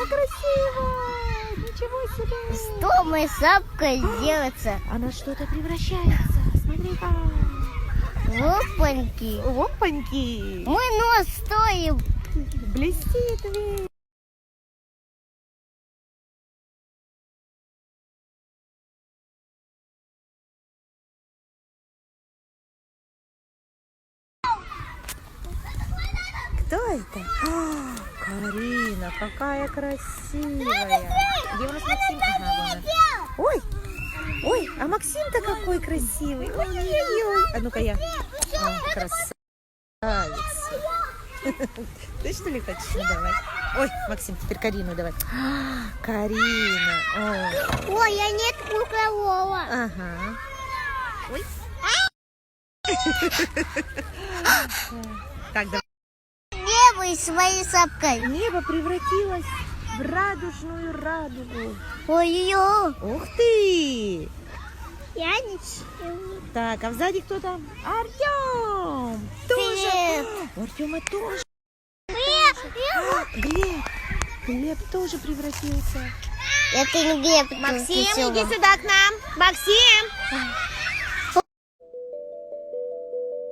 как красиво! Ничего себе! Что мы с сапкой сделаться? Она что-то превращается. Смотри-ка. Опаньки. Опаньки. Мы нос стоим. Блестит весь. Кто это? А, Карина, какая красивая. Где у нас Максим? Ага, вон он. Ой, ой, а Максим-то какой красивый. Ой-ой-ой. А ну-ка я. О, красавица. Ты что ли хочешь? Ну, давай. Ой, Максим, теперь Карину давай. А, Карина. О. Ой, я нет куклового. Ага. Ой. Так, давай. Где вы своей сапкой? Небо превратилось в радужную радугу. Ой-ой-ой. Ух ты! Я ничего. Так, а сзади кто там? Артем! Тоже! Привет. У Артема тоже. Привет. Глеб! Глеб тоже превратился. Это не Глеб. Максим, иди сюда к нам. Максим!